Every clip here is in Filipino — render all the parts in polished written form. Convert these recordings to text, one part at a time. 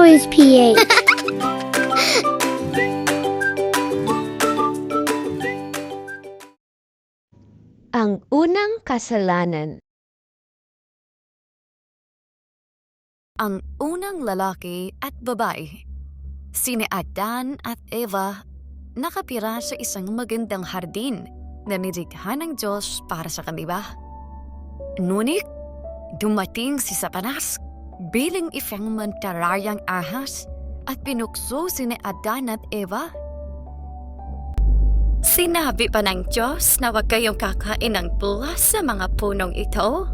Toys PH. Ang unang kasalanan. Ang unang lalaki at babae, sina Adan at Eva, nakapira sa isang magandang hardin na nilikha ng Diyos para sa kanila. Ngunit, dumating si Satanas bilang isang mantarayang ahas at pinukso sina Adan at Eva. Sinabi pa ng Diyos na huwag kayong kakain ng pula sa mga punong ito.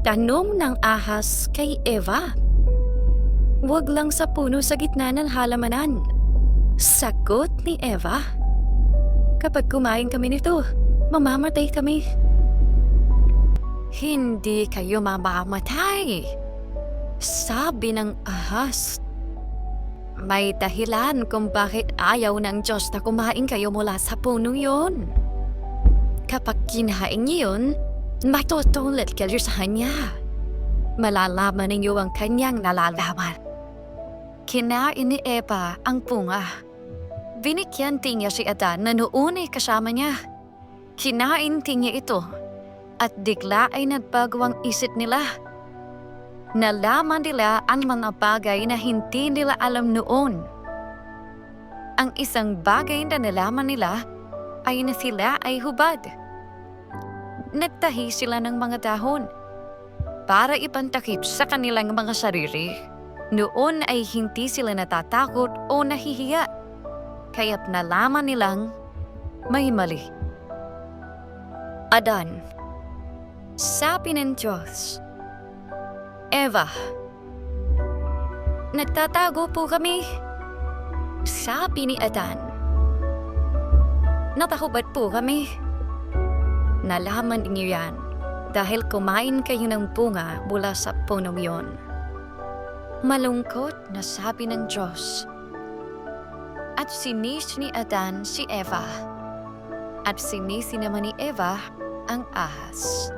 Tanong ng ahas kay Eva, "Huwag lang sa puno sa gitna ng halamanan." Sagot ni Eva, "Kapag kumain kami nito, mamamatay kami." "Hindi kayo mamamatay," sabi ng ahas. "May dahilan kung bakit ayaw ng Diyos na kumain kayo mula sa punong yun. Kapag kinain niyo yun, matutulad kayo sa Kanya. Malalaman ninyo ang Kanyang nalalaman." Kinain ni Eva ang punga. Binigyan din niya si Adan na noon ay kasama niya. Kinain din niya ito at bigla ay nagbago ang isip nila. Nalaman nila ang mga bagay na hindi nila alam noon. Ang isang bagay na nalaman nila ay na sila ay hubad. Nagtahi sila ng mga dahon para ipantakip sa kanilang mga sarili. Noon ay hindi sila natatakot o nahihiya, kaya't nalaman nilang may mali. Adan, sabi ng Diyos, "Eva, nagtatago po kami." Sabi ni Adan, "Natahubad po kami." Nalaman niyo yan dahil kumain kayo ng bunga mula sa punong yon. Malungkot na sabi ng Diyos. At sinis ni Adan si Eva. At sinisi naman ni Eva ang ahas.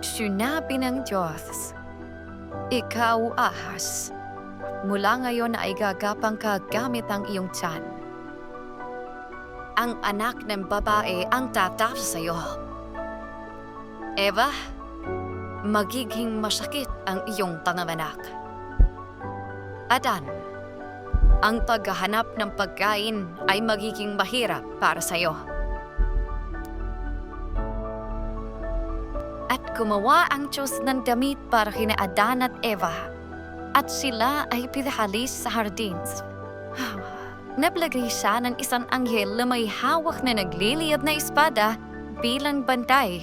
Sinabi ng Diyos, "Ikaw, ahas, mula ngayon ay gagapang ka gamit ang iyong tiyan. Ang anak ng babae ang tatap sa iyo. Eva, magiging masakit ang iyong panganganak. Adan, ang paghahanap ng pagkain ay magiging mahirap para sa iyo." At gumawa ang Diyos ng damit para kina Adan at Eva, at sila ay pinahalis sa hardin. Nablagay siya ng isang anghel na may hawak na nagliliyab na espada bilang bantay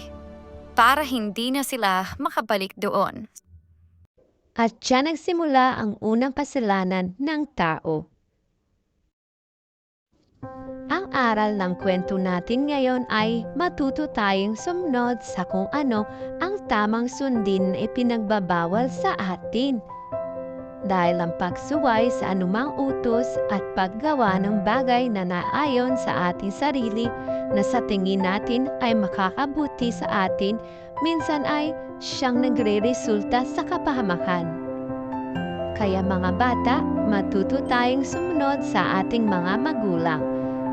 para hindi na sila makabalik doon. At diyan nagsimula ang unang kasalanan ng tao. Ang aral ng kwento natin ngayon ay matuto tayong sumunod sa kung ano ang tamang sundin na ipinagbabawal sa atin. Dahil ang pagsuway sa anumang utos at paggawa ng bagay na naayon sa ating sarili na sa tingin natin ay makakabuti sa atin, minsan ay siyang nagre-resulta sa kapahamakan. Kaya mga bata, matuto tayong sumunod sa ating mga magulang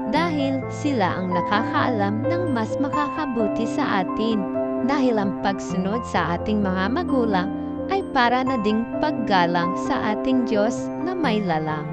dahil sila ang nakakaalam ng mas makakabuti sa atin. Dahil ang pagsunod sa ating mga magulang ay para na ding paggalang sa ating Diyos na may lalang.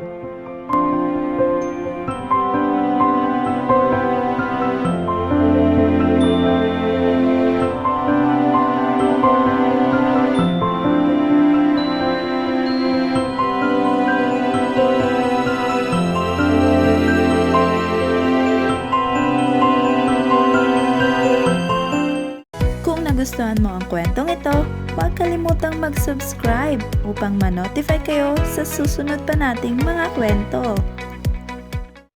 Kung nagustuhan mo ang kwentong ito, huwag kalimutang mag-subscribe upang ma-notify kayo sa susunod pa nating mga kwento.